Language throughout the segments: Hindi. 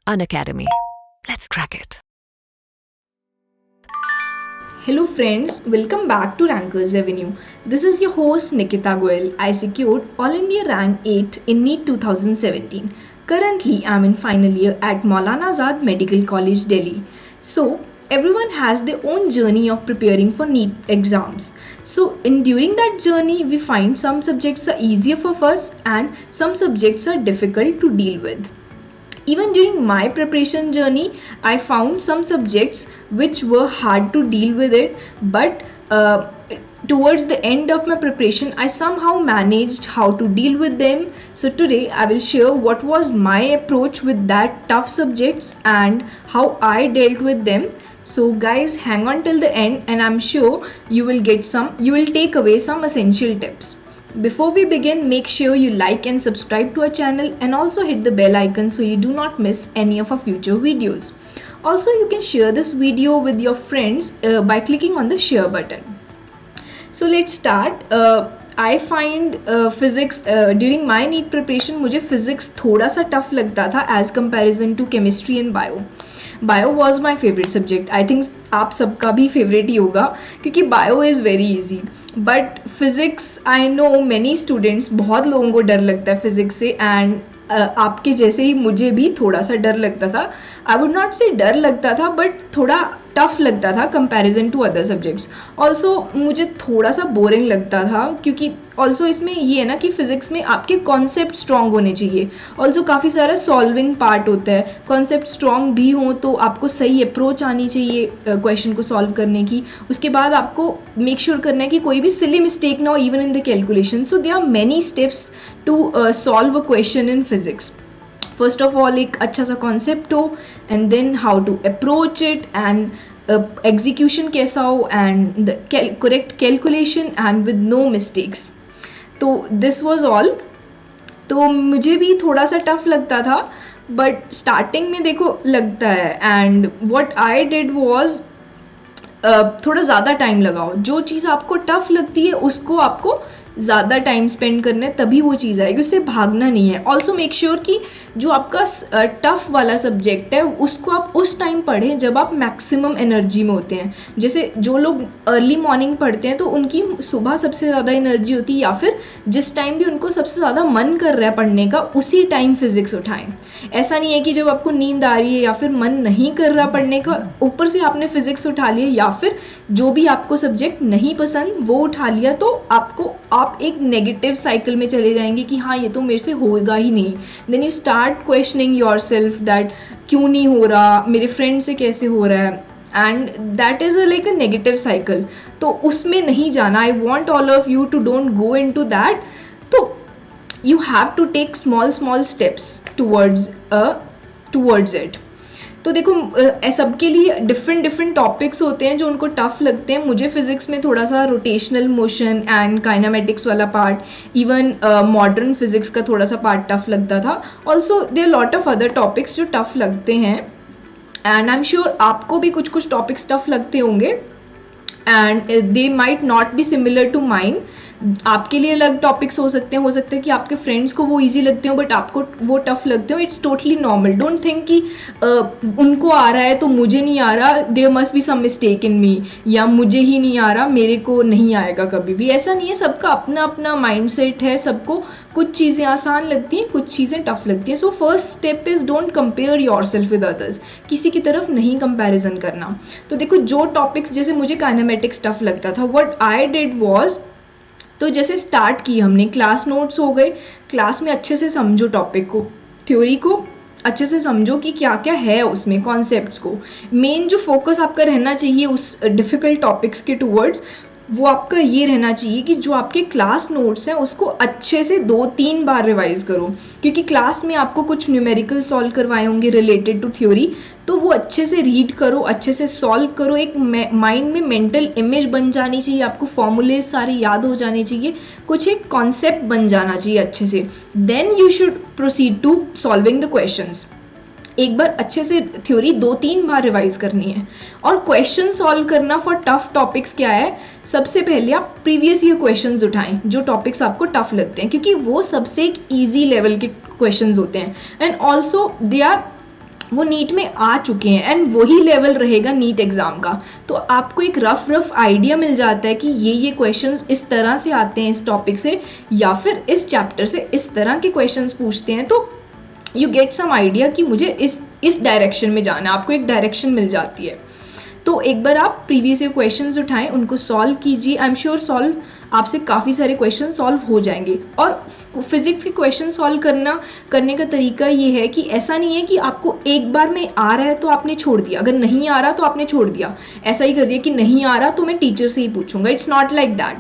Unacademy. Let's crack it. Hello friends, welcome back to Rankers Avenue. This is your host Nikita Goel. I secured All India Rank 8 in NEET 2017. Currently, I am in final year at Maulana Azad Medical College, Delhi. So, everyone has their own journey of preparing for NEET exams. So, during that journey, we find some subjects are easier for us and some subjects are difficult to deal with. Even during my preparation journey, I found some subjects which were hard to deal with it, but towards the end of my preparation, I somehow managed how to deal with them. So today I will share what was my approach with that tough subjects and how I dealt with them. So guys, hang on till the end and I'm sure you will take away some essential tips. Before we begin, make sure you like and subscribe to our channel and also hit the bell icon so you do not miss any of our future videos. Also, you can share this video with your friends by clicking on the share button. So let's start. I find physics during my NEET preparation मुझे physics थोड़ा सा tough लगता था as comparison to chemistry and bio. Bio was my favorite subject. I think आप सबका भी favorite ही होगा क्योंकि bio is very easy. But physics, I know many students, बहुत लोगों को डर लगता है physics से and आपके जैसे ही मुझे भी थोड़ा सा डर लगता था. आई वुड नॉट से डर लगता था बट थोड़ा टफ लगता था comparison to other subjects. Also मुझे थोड़ा सा बोरिंग लगता था क्योंकि ऑल्सो इसमें ये है ना कि फिजिक्स में आपके कॉन्सेप्ट स्ट्रॉन्ग होने चाहिए. ऑल्सो काफ़ी सारा सॉल्विंग पार्ट होता है. कॉन्सेप्ट स्ट्रॉन्ग भी हो तो आपको सही अप्रोच आनी चाहिए क्वेश्चन को सॉल्व करने की. उसके बाद आपको मेक श्योर करना है कि कोई भी सिली मिस्टेक ना हो even in the calculation. So there are many steps to solve a question in physics. First of all एक अच्छा सा कॉन्सेप्ट हो and then how to approach it and execution कैसा हो and the correct calculation and with no mistakes. तो दिस वॉज ऑल. तो मुझे भी थोड़ा सा टफ लगता था बट स्टार्टिंग में देखो लगता है and what I did was थोड़ा ज़्यादा टाइम लगाओ. जो चीज़ आपको टफ लगती है उसको आपको ज़्यादा टाइम स्पेंड करना है तभी वो चीज़ आएगी. उससे भागना नहीं है. ऑल्सो मेक श्योर कि जो आपका टफ वाला सब्जेक्ट है उसको आप उस टाइम पढ़ें जब आप मैक्सिमम एनर्जी में होते हैं. जैसे जो लोग अर्ली मॉर्निंग पढ़ते हैं तो उनकी सुबह सबसे ज़्यादा एनर्जी होती है या फिर जिस टाइम भी उनको सबसे ज़्यादा मन कर रहा है पढ़ने का उसी टाइम फिजिक्स उठाएं. ऐसा नहीं है कि जब आपको नींद आ रही है या फिर मन नहीं कर रहा पढ़ने का ऊपर से आपने फिजिक्स उठा लिया या फिर जो भी आपको सब्जेक्ट नहीं पसंद वो उठा लिया तो आप एक नेगेटिव साइकिल में चले जाएंगे कि हाँ ये तो मेरे से होगा ही नहीं. Then you start questioning yourself that क्यों नहीं हो रहा, मेरे फ्रेंड से कैसे हो रहा है and that is like a negative cycle. तो उसमें नहीं जाना. I want all of you to don't go in to that. तो you have to take small steps towards it. तो देखो सबके लिए डिफरेंट टॉपिक्स होते हैं जो उनको टफ लगते हैं. मुझे फिजिक्स में थोड़ा सा रोटेशनल मोशन एंड काइनेमेटिक्स वाला पार्ट, इवन मॉडर्न फिजिक्स का थोड़ा सा पार्ट टफ लगता था. Also there lot of other topics जो टफ लगते हैं एंड आई एम श्योर आपको भी कुछ टॉपिक्स टफ लगते होंगे and they might not be similar to mine. आपके लिए अलग टॉपिक्स हो सकते हैं कि आपके फ्रेंड्स को वो इजी लगते हो बट आपको वो टफ लगते हो. It's totally normal. Don't think कि उनको आ रहा है तो मुझे नहीं आ रहा, there must be some mistake in me, या मुझे ही नहीं आ रहा मेरे को नहीं आएगा कभी भी. ऐसा नहीं है. सबका अपना अपना माइंड सेट है. सबको कुछ चीज़ें आसान लगती हैं, कुछ चीज़ें टफ लगती हैं. So first step is don't compare your self with others. किसी की तरफ नहीं कंपेरिजन करना. तो देखो जो टॉपिक्स जैसे मुझे काइनेमेटिक्स टफ लगता था, व्हाट आई डिड वॉज, तो जैसे स्टार्ट की हमने, क्लास नोट्स हो गए, क्लास में अच्छे से समझो टॉपिक को, थ्योरी को अच्छे से समझो कि क्या क्या है उसमें, कॉन्सेप्ट्स को. मेन जो फोकस आपका रहना चाहिए उस डिफ़िकल्ट टॉपिक्स के टूवर्ड्स वो आपका ये रहना चाहिए कि जो आपके क्लास नोट्स हैं उसको अच्छे से 2-3 बार रिवाइज करो. क्योंकि क्लास में आपको कुछ न्यूमेरिकल सॉल्व करवाए होंगे रिलेटेड टू थ्योरी, तो वो अच्छे से रीड करो, अच्छे से सॉल्व करो. एक माइंड में मेंटल इमेज बन जानी चाहिए आपको, फॉर्मूले सारे याद हो जाने चाहिए, कुछ एक कॉन्सेप्ट बन जाना चाहिए अच्छे से. Then you should proceed to solving the questions. एक बार अच्छे से थ्योरी 2-3 बार रिवाइज करनी है. और क्वेश्चन सॉल्व करना फॉर टफ टॉपिक्स क्या है, सबसे पहले आप प्रीवियस ईयर क्वेश्चंस उठाएं जो टॉपिक्स आपको टफ लगते हैं, क्योंकि वो सबसे एक ईजी लेवल के क्वेश्चंस होते हैं. एंड ऑल्सो दे आर वो नीट में आ चुके हैं एंड वही लेवल रहेगा नीट एग्ज़ाम का। तो आपको एक रफ आइडिया मिल जाता है कि ये क्वेश्चंस इस तरह से आते हैं इस टॉपिक से, या फिर इस चैप्टर से इस तरह के क्वेश्चंस पूछते हैं। तो यू गेट सम आइडिया कि मुझे इस डायरेक्शन में जाना है, आपको एक डायरेक्शन मिल जाती है। तो एक बार आप प्रीवियस ईयर क्वेश्चंस उठाएं, उनको सॉल्व कीजिए। आई एम श्योर सॉल्व आपसे काफ़ी सारे क्वेश्चन सॉल्व हो जाएंगे। और फिजिक्स के क्वेश्चन सॉल्व करने का तरीका ये है कि ऐसा नहीं है कि आपको एक बार में आ रहा है तो आपने छोड़ दिया, अगर नहीं आ रहा तो आपने छोड़ दिया, ऐसा ही कर दिया कि नहीं आ रहा तो मैं टीचर से ही पूछूंगा। It's not like that.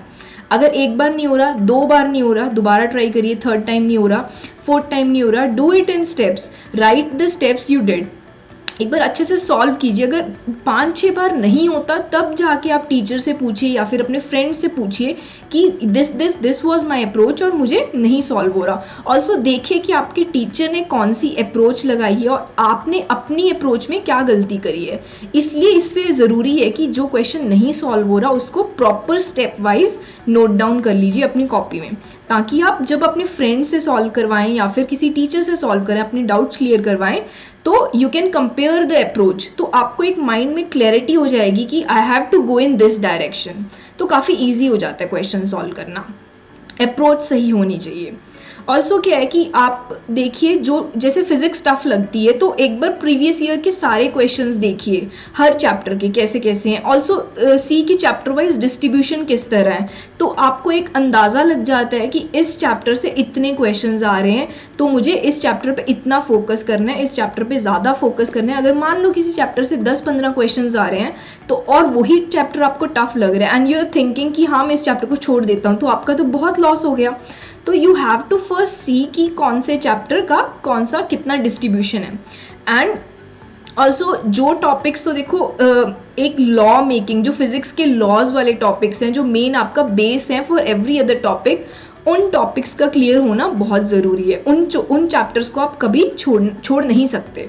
अगर एक बार नहीं हो रहा, 2 बार नहीं हो रहा, दोबारा ट्राई करिए, 3rd टाइम नहीं हो रहा, 4th टाइम नहीं हो रहा, do it in steps, right the steps you did. एक बार अच्छे से सॉल्व कीजिए। अगर 5-6 बार नहीं होता तब जाके आप टीचर से पूछिए या फिर अपने फ्रेंड से पूछिए कि दिस वाज माय अप्रोच और मुझे नहीं सॉल्व हो रहा। ऑल्सो देखिए कि आपके टीचर ने कौन सी अप्रोच लगाई है और आपने अपनी अप्रोच में क्या गलती करी है। इसलिए इससे ज़रूरी है कि जो क्वेश्चन नहीं सॉल्व हो रहा उसको proper step wise note down कर लीजिए अपनी कॉपी में, ताकि आप जब अपने फ्रेंड से सॉल्व करवाएं या फिर किसी टीचर से सॉल्व करें, अपने डाउट्स क्लियर करवाएं, तो you can compare the approach. तो आपको एक माइंड में क्लैरिटी हो जाएगी कि I have to go in this direction. तो काफ़ी ईजी हो जाता है क्वेश्चन सॉल्व करना, अप्रोच सही होनी चाहिए। ऑल्सो क्या है कि आप देखिए, जो जैसे फिजिक्स टफ लगती है तो एक बार प्रीवियस ईयर के सारे क्वेश्चंस देखिए, हर चैप्टर के कैसे कैसे हैं। ऑल्सो सी की चैप्टर वाइज डिस्ट्रीब्यूशन किस तरह है, तो आपको एक अंदाज़ा लग जाता है कि इस चैप्टर से इतने क्वेश्चंस आ रहे हैं तो मुझे इस चैप्टर पे इतना फोकस करना है, इस चैप्टर पे ज़्यादा फोकस करना है। अगर मान लो किसी चैप्टर से 10-15 क्वेश्चंस आ रहे हैं तो और वही चैप्टर आपको टफ लग रहा है एंड यू आर थिंकिंग कि हाँ मैं इस चैप्टर को छोड़ देता हूँ, तो आपका तो बहुत लॉस हो गया। तो यू हैव टू फर्स्ट सी कि कौन से चैप्टर का कौन सा कितना डिस्ट्रीब्यूशन है। एंड ऑल्सो जो टॉपिक्स, तो देखो एक लॉ मेकिंग, जो फिजिक्स के लॉज वाले टॉपिक्स हैं, जो मेन आपका बेस है फॉर एवरी अदर टॉपिक, उन टॉपिक्स का क्लियर होना बहुत ज़रूरी है। उन चैप्टर्स को आप कभी छोड़ नहीं सकते,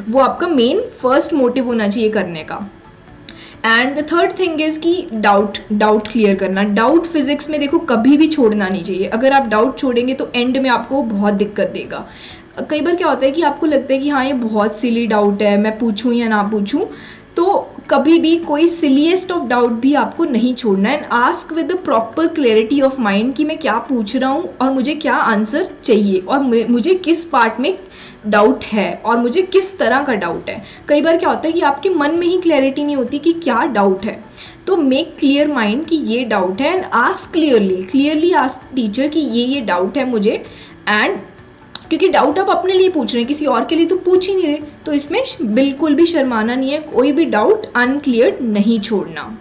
वो आपका मेन फर्स्ट मोटिव होना चाहिए करने का। And the third thing is कि डाउट क्लियर करना। डाउट फिजिक्स में देखो कभी भी छोड़ना नहीं चाहिए। अगर आप डाउट छोड़ेंगे तो एंड में आपको बहुत दिक्कत देगा। कई बार क्या होता है कि आपको लगता है कि हाँ ये बहुत सिली डाउट है, मैं पूछूं या ना पूछूं, तो कभी भी कोई सिलीएस्ट ऑफ डाउट भी आपको नहीं छोड़ना है। And ask with the proper clarity of mind कि मैं क्या पूछ रहा हूँ और मुझे क्या आंसर चाहिए और मुझे किस पार्ट में डाउट है और मुझे किस तरह का डाउट है। कई बार क्या होता है कि आपके मन में ही क्लैरिटी नहीं होती कि क्या डाउट है, तो मेक क्लियर माइंड कि ये डाउट है and ask clearly ask teacher कि ये डाउट है मुझे। एंड क्योंकि डाउट आप अपने लिए पूछ रहे हैं, किसी और के लिए तो पूछ ही नहीं रहे, तो इसमें बिल्कुल भी शर्माना नहीं है, कोई भी डाउट अनक्लियर्ड नहीं छोड़ना।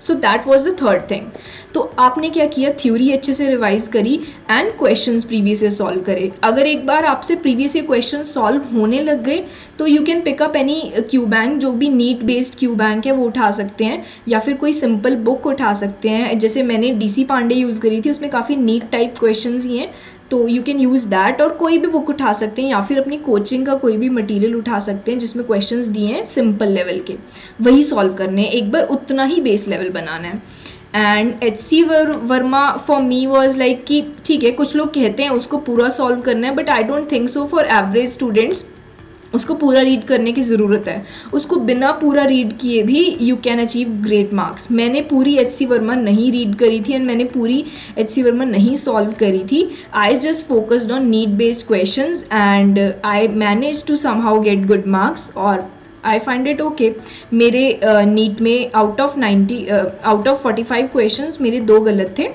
So that was the third thing. तो आपने क्या किया, थ्योरी अच्छे से रिवाइज करी and questions previous year solve करे। अगर एक बार आपसे प्रीवियस ईयर क्वेश्चन सॉल्व होने लग गए तो you can pick up any Q bank, जो भी नीट बेस्ड क्यू बैंक है वो उठा सकते हैं, या फिर कोई सिंपल बुक उठा सकते हैं। जैसे मैंने DC पांडे यूज़ करी थी, उसमें काफ़ी नीट टाइप क्वेश्चन ही हैं, तो यू कैन यूज़ दैट। और कोई भी बुक उठा सकते हैं या फिर अपनी कोचिंग का कोई भी मटेरियल उठा सकते हैं जिसमें क्वेश्चंस दिए हैं सिंपल लेवल के, वही सॉल्व करने हैं। एक बार उतना ही बेस लेवल बनाना है। And HC Verma for me was like कि ठीक है, कुछ लोग कहते हैं उसको पूरा सॉल्व करना है, but I don't think so. For average students उसको पूरा रीड करने की ज़रूरत है, उसको बिना पूरा रीड किए भी you can achieve great marks. मैंने पूरी HC वर्मा नहीं रीड करी थी एंड मैंने पूरी HC वर्मा नहीं सॉल्व करी थी। I just focused on NEET based questions and I manage to somehow get good marks और आई फाइंड इट ओके। मेरे नीट में आउट ऑफ 45 क्वेश्चंस मेरे 2 गलत थे,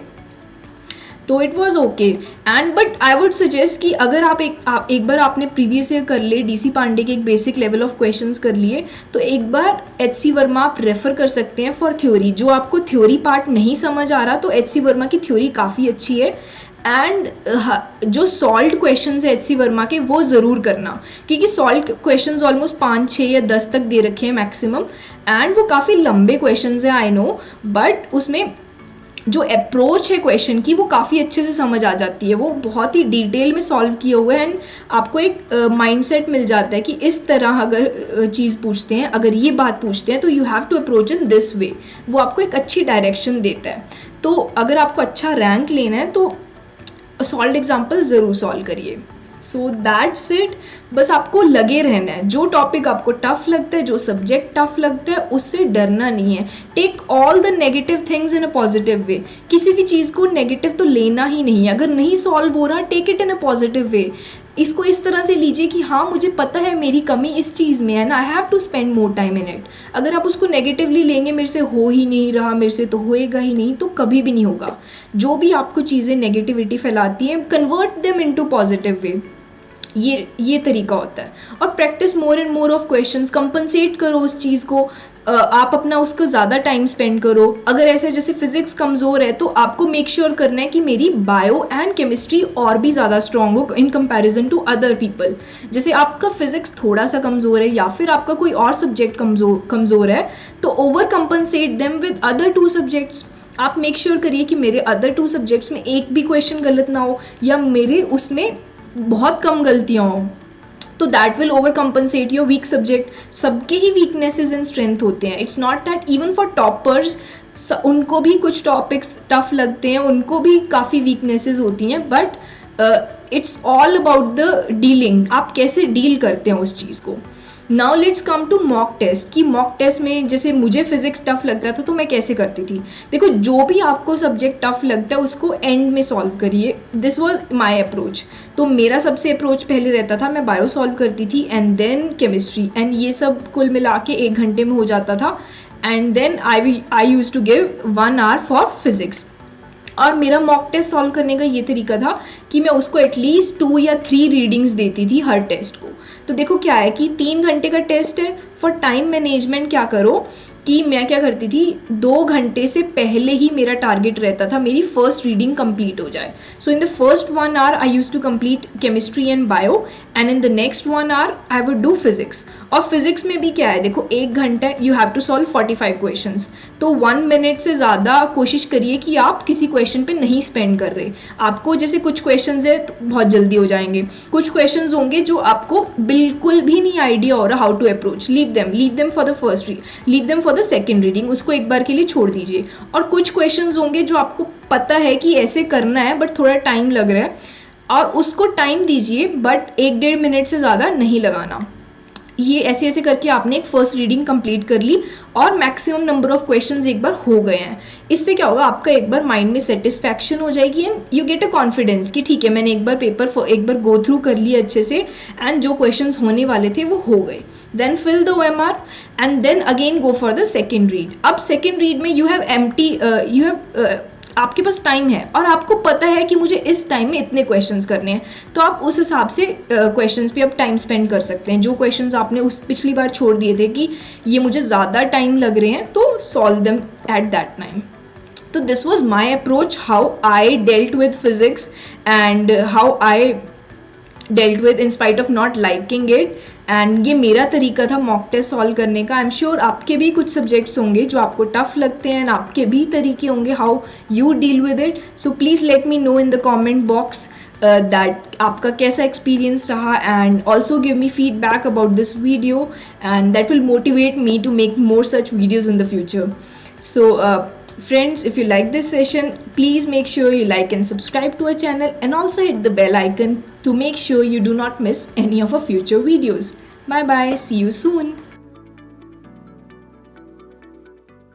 तो it was okay. And but I would suggest कि अगर आप एक बार आपने प्रीवियस ईयर कर लिए, DC पांडे के एक बेसिक लेवल ऑफ क्वेश्चंस कर लिए, तो एक बार HC वर्मा आप रेफर कर सकते हैं फॉर थ्योरी। जो आपको थ्योरी पार्ट नहीं समझ आ रहा तो HC वर्मा की थ्योरी काफ़ी अच्छी है। एंड जो सॉल्व्ड क्वेश्चंस है HC वर्मा के वो ज़रूर करना, क्योंकि सॉल्व्ड क्वेश्चंस ऑलमोस्ट 5, 6 या 10 तक दे रखे हैं मैक्सिमम, एंड वो काफ़ी लंबे क्वेश्चंस हैं आई नो, बट उसमें जो अप्रोच है क्वेश्चन की वो काफ़ी अच्छे से समझ आ जाती है, वो बहुत ही डिटेल में सॉल्व किए हुए हैं। एंड आपको एक माइंडसेट मिल जाता है कि इस तरह अगर चीज़ पूछते हैं, अगर ये बात पूछते हैं तो you have to approach in this way, वो आपको एक अच्छी डायरेक्शन देता है। तो अगर आपको अच्छा रैंक लेना है तो सॉल्व्ड एग्जाम्पल ज़रूर सॉल्व करिए। So that's it. बस आपको लगे रहना है, जो टॉपिक आपको टफ लगता है, जो सब्जेक्ट टफ लगता है, उससे डरना नहीं है। Take all the negative things in a positive way. किसी भी चीज़ को नेगेटिव तो लेना ही नहीं है। अगर नहीं सॉल्व हो रहा, take it in a positive way. इसको इस तरह से लीजिए कि हाँ, मुझे पता है मेरी कमी इस चीज़ में है ना, I have to spend more time in it. अगर आप उसको नेगेटिवली लेंगे, मेरे से हो ही नहीं रहा, मेरे से तो होएगा ही नहीं, तो कभी भी नहीं होगा। जो भी आपको चीज़ें नेगेटिविटी फैलाती हैं, convert them into positive way. ये तरीका होता है। और practice more and more of questions, compensate करो उस चीज़ को। आप अपना उसका ज़्यादा टाइम स्पेंड करो। अगर ऐसे जैसे फिजिक्स कमज़ोर है, तो आपको मेक श्योर करना है कि मेरी बायो एंड केमिस्ट्री और भी ज़्यादा स्ट्रॉन्ग हो in comparison to other people. जैसे आपका फिजिक्स थोड़ा सा कमज़ोर है या फिर आपका कोई और सब्जेक्ट कमज़ोर है, तो over compensate them with other 2 subjects. आप मेक श्योर करिए कि मेरे अदर 2 सब्जेक्ट्स में एक भी क्वेश्चन गलत ना हो, या मेरे उसमें बहुत कम गलतियाँ हों, तो that will over compensate your weak subject. सबके ही वीकनेसेस एंड स्ट्रेंथ होते हैं। It's not that even for toppers, उनको भी कुछ टॉपिक्स टफ लगते हैं, उनको भी काफ़ी वीकनेसेस होती हैं, but it's all about the dealing, आप कैसे डील करते हैं उस चीज़ को। Now let's come to mock test. कि मॉक टेस्ट में जैसे मुझे फिजिक्स टफ लगता था, तो मैं कैसे करती थी। देखो, जो भी आपको सब्जेक्ट टफ लगता है उसको एंड में सॉल्व करिए। This was my approach. तो मेरा सबसे अप्रोच पहले रहता था, मैं बायो सॉल्व करती थी एंड देन केमिस्ट्री, एंड ये सब कुल मिला के 1 घंटे में हो जाता था। And then I use to give 1 hour for physics. और मेरा मॉक टेस्ट सॉल्व करने का ये तरीका था कि मैं उसको एटलीस्ट 2 या 3 रीडिंग्स देती थी हर टेस्ट को। तो देखो क्या है कि 3 घंटे का टेस्ट है। फॉर टाइम मैनेजमेंट क्या करो कि मैं क्या करती थी, 2 घंटे से पहले ही मेरा टारगेट रहता था मेरी फर्स्ट रीडिंग कंप्लीट हो जाए। So in the first 1 hour I use to complete chemistry and bio, and in the next 1 hour I would do physics. और फिजिक्स में भी क्या है, देखो 1 घंटा you have to solve 45 questions. तो 1 मिनट से ज़्यादा कोशिश करिए कि आप किसी क्वेश्चन पे नहीं स्पेंड कर रहे। आपको जैसे कुछ क्वेश्चंस है तो बहुत जल्दी हो जाएंगे, कुछ क्वेश्चंस होंगे जो आपको बिल्कुल भी नहीं आइडिया हो रहा how to approach, leave them for the first leave them for the second reading, उसको एक बार के लिए छोड़ दीजिए। और कुछ क्वेश्चंस होंगे जो आपको पता है कि ऐसे करना है बट थोड़ा टाइम लग रहा है, और उसको टाइम दीजिए, बट 1-1.5 मिनट से ज़्यादा नहीं लगाना। ये ऐसे ऐसे करके आपने एक फर्स्ट रीडिंग कंप्लीट कर ली और मैक्सिमम नंबर ऑफ क्वेश्चंस एक बार हो गए हैं। इससे क्या होगा, आपका एक बार माइंड में सेटिस्फैक्शन हो जाएगी and you get a confidence कि ठीक है, मैंने एक बार पेपर एक बार गो थ्रू कर लिया अच्छे से, एंड जो क्वेश्चंस होने वाले थे वो हो गए। Then fill the OMR and then again go for the second read. अब सेकेंड रीड में यू हैव आपके पास टाइम है और आपको पता है कि मुझे इस टाइम में इतने क्वेश्चंस करने हैं, तो आप उस हिसाब से क्वेश्चंस पे अब टाइम स्पेंड कर सकते हैं। जो क्वेश्चंस आपने उस पिछली बार छोड़ दिए थे कि ये मुझे ज़्यादा टाइम लग रहे हैं, तो solve them at that time. तो this was my approach, how I dealt with physics and how I dealt with in spite of not liking it. And ये मेरा तरीका था मॉक टेस्ट सॉल्व करने का। आई एम श्योर आपके भी कुछ सब्जेक्ट्स होंगे जो आपको टफ लगते हैं, एंड आपके भी तरीके होंगे how you deal with it. So please let me know in the comment box that आपका कैसा एक्सपीरियंस रहा, and also give me feedback about this video, and that will motivate me to make more such videos in the future. So friends, if you like this session, please make sure you like and subscribe to our channel, and also hit the bell icon to make sure you do not miss any of our future videos. Bye bye, see you soon.